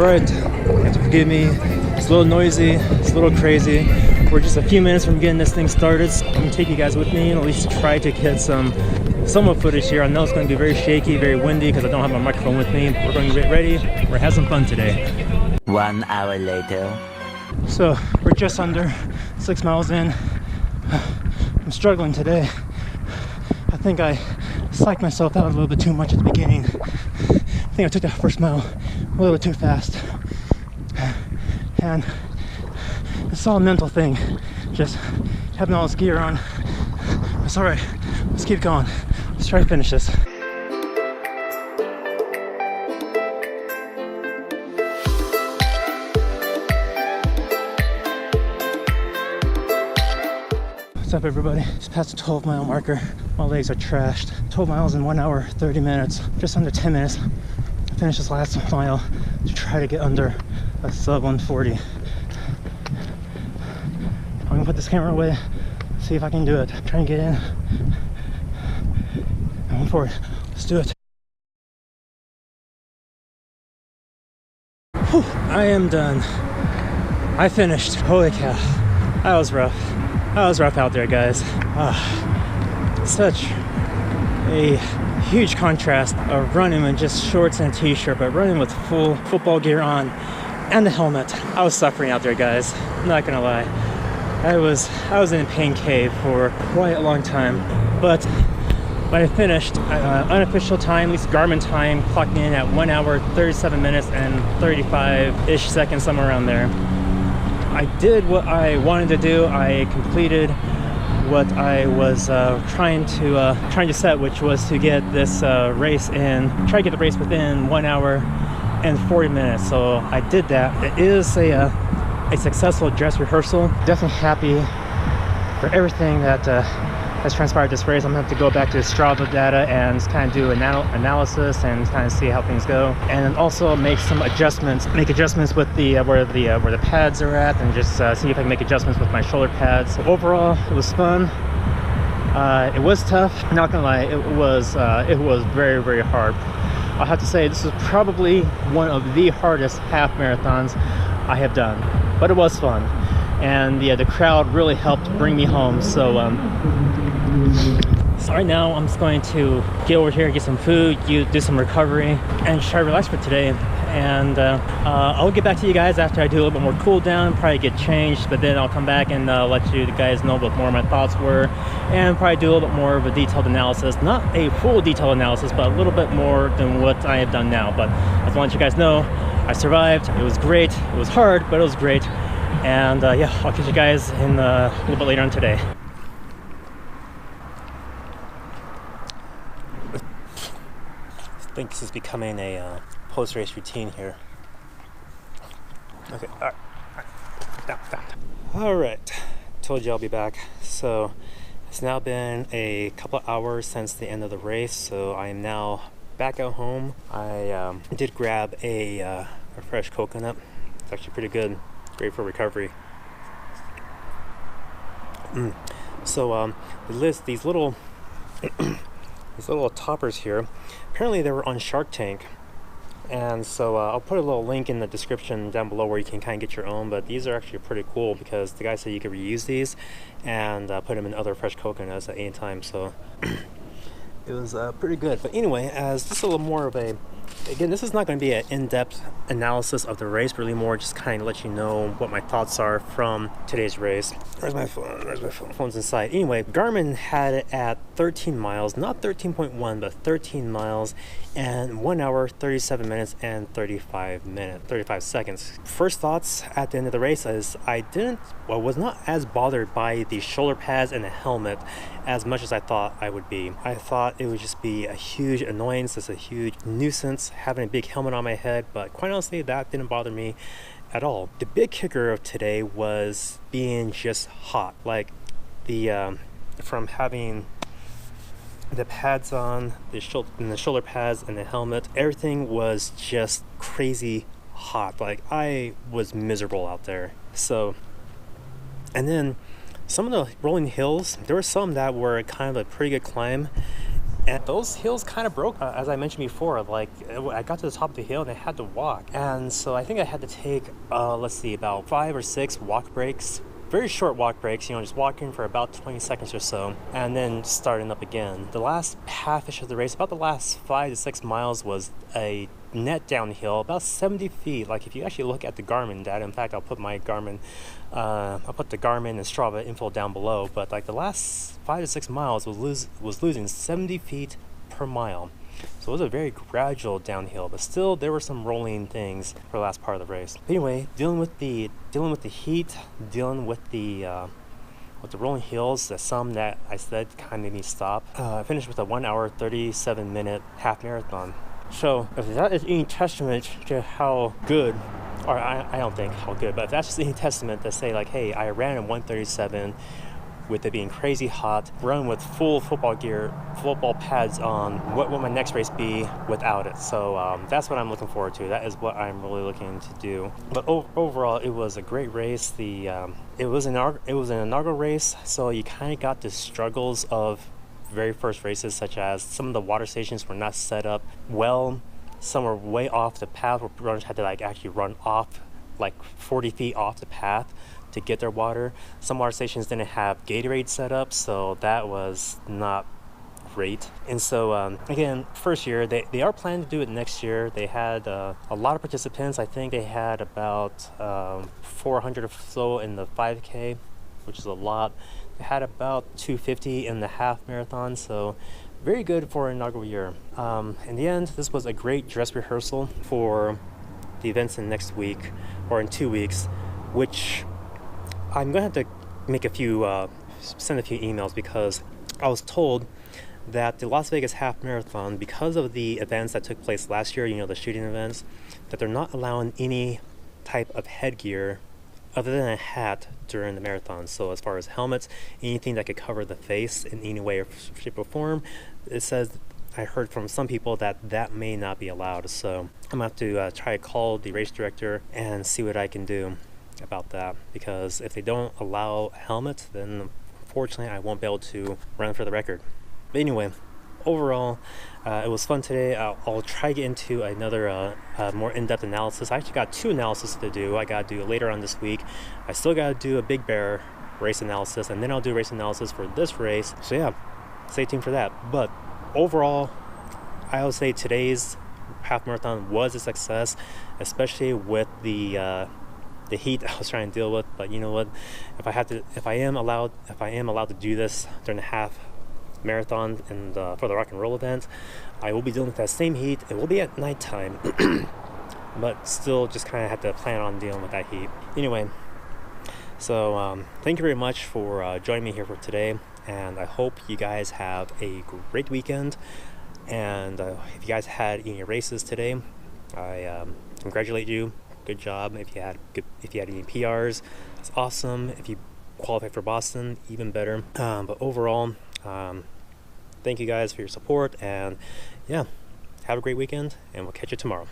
Alright, you have to forgive me. It's a little noisy, it's a little crazy. We're just a few minutes from getting this thing started. So I'm gonna take you guys with me and at least try to get somewhat footage here. I know it's gonna be very shaky, very windy because I don't have my microphone with me. We're going to get ready. We're gonna have some fun today. 1 hour later. So we're just under 6 miles in. I'm struggling today. I think I psyched myself out a little bit too much at the beginning. I think I took that first mile a little bit too fast. And it's all a mental thing. Just having all this gear on. It's alright. Let's keep going. Let's try to finish this. What's up, everybody? Just past the 12-mile marker. My legs are trashed. 12 miles in 1 hour, 30 minutes. Just under 10 minutes. I finished this last mile to try to get under a sub 140. I'm gonna put this camera away, see if I can do it. Try and get in. I'm going for it. Let's do it. Whew, I am done. I finished. Holy cow. That was rough. That was rough out there, guys. Such a huge contrast of running in just shorts and a t-shirt, but running with full football gear on and the helmet. I was suffering out there, guys. I'm not gonna lie. I was in a pain cave for quite a long time, but when I finished, unofficial time, at least Garmin time, clocked in at 1 hour, 37 minutes and 35-ish seconds, somewhere around there. I did what I wanted to do. I completed what I was trying to set, which was to get this race in, try to get the race within 1 hour and 40 minutes. So I did that. It is a successful dress rehearsal. Definitely happy for everything that has transpired this race. I'm gonna have to go back to the Strava data and kind of do analysis and kind of see how things go, and then also make some adjustments. Make adjustments with the where the pads are at, and just see if I can make adjustments with my shoulder pads. So overall, it was fun. It was tough. I'm not gonna lie, it was very, very hard. I'll have to say this is probably one of the hardest half marathons I have done, but it was fun, and the crowd really helped bring me home. So so right now I'm just going to get over here, get some food, do some recovery, and try to relax for today. And I'll get back to you guys after I do a little bit more cool down, probably get changed, but then I'll come back and let you guys know what more of my thoughts were, and probably do a little bit more of a detailed analysis. Not a full detailed analysis, but a little bit more than what I have done now. But I just want you guys to know I survived. It was great. It was hard, but it was great. And yeah, I'll catch you guys in a little bit later on today. I think this is becoming a post-race routine here. Okay, all right. Told you I'll be back. So it's now been a couple hours since the end of the race, so I am now back at home. I did grab a fresh coconut. It's actually pretty good. Great for recovery. So these little these little toppers here, apparently they were on Shark Tank, and so I'll put a little link in the description down below where you can kind of get your own. But these are actually pretty cool because the guy said you could reuse these and put them in other fresh coconuts at any time. So it was pretty good. But anyway, as this is a little more of a, again, this is not going to be an in-depth analysis of the race, really more just kind of let you know what my thoughts are from today's race. Where's my phone? Where's my phone? Phone's inside. Anyway, Garmin had it at 13 miles, not 13.1, but 13 miles and 1 hour, 37 minutes and 35 seconds. First thoughts at the end of the race is I was not as bothered by the shoulder pads and the helmet as much as I thought I would be. I thought it would just be a huge annoyance, it's a huge nuisance having a big helmet on my head, but quite honestly, that didn't bother me at all. The big kicker of today was being just hot. Like from having the pads on, the shoulder pads and the helmet, everything was just crazy hot. Like I was miserable out there. So, and then some of the rolling hills, there were some that were kind of a pretty good climb, And those hills kind of broke, as I mentioned before. Like, I got to the top of the hill and I had to walk. And so I think I had to take, let's see, about 5 or 6 walk breaks. Very short walk breaks, just walking for about 20 seconds or so, and then starting up again. The last half-ish of the race, about the last 5 to 6 miles, was a net downhill, about 70 feet. Like, if you actually look at the Garmin data, in fact, I'll put my Garmin, I'll put the Garmin and Strava info down below, but like the last 5 to 6 miles was losing 70 feet per mile. So it was a very gradual downhill, but still there were some rolling things for the last part of the race. But anyway, dealing with the heat, dealing with the rolling hills, some that I said kind of made me stop. I finished with a 1 hour 37 minute half marathon. So if that is any testament to how good, or I don't think how good, but if that's just any testament to say like, hey, I ran in 137. With it being crazy hot, run with full football gear, football pads on, what will my next race be without it? So that's what I'm looking forward to. That is what I'm really looking to do. But overall, it was a great race. It was an inaugural race, so you kind of got the struggles of very first races, such as some of the water stations were not set up well. Some were way off the path, where runners had to like actually run off like 40 feet off the path to get their water. Some water stations didn't have Gatorade set up, so that was not great. And so again, first year, they are planning to do it next year. They had a lot of participants. I think they had about 400 or so in the 5K, which is a lot. They had about 250 in the half marathon, so very good for an inaugural year. In the end, this was a great dress rehearsal for the events in next week, or in 2 weeks, which I'm going to have to make send a few emails, because I was told that the Las Vegas half marathon, because of the events that took place last year, the shooting events, that they're not allowing any type of headgear other than a hat during the marathon. So as far as helmets, anything that could cover the face in any way or shape or form, it says, I heard from some people that may not be allowed. So I'm going to have to try to call the race director and see what I can do about that, because if they don't allow helmets, then unfortunately I won't be able to run for the record. But anyway, overall, it was fun today. I'll try to get into another more in-depth analysis. I actually got 2 analyses to do. I got to do later on this week. I still got to do a Big Bear race analysis, and then I'll do race analysis for this race. So yeah, stay tuned for that. But overall, I would say today's half marathon was a success, especially with the heat I was trying to deal with. But you know what? If I am allowed to do this during the half marathon and for the rock and roll event, I will be dealing with that same heat. It will be at nighttime, but still just kind of have to plan on dealing with that heat. Anyway, so thank you very much for joining me here for today, and I hope you guys have a great weekend. And if you guys had any races today, I congratulate you. Good job. If you had any PRs, it's awesome. If you qualified for Boston, even better. But overall, thank you guys for your support, and yeah, have a great weekend, and we'll catch you tomorrow.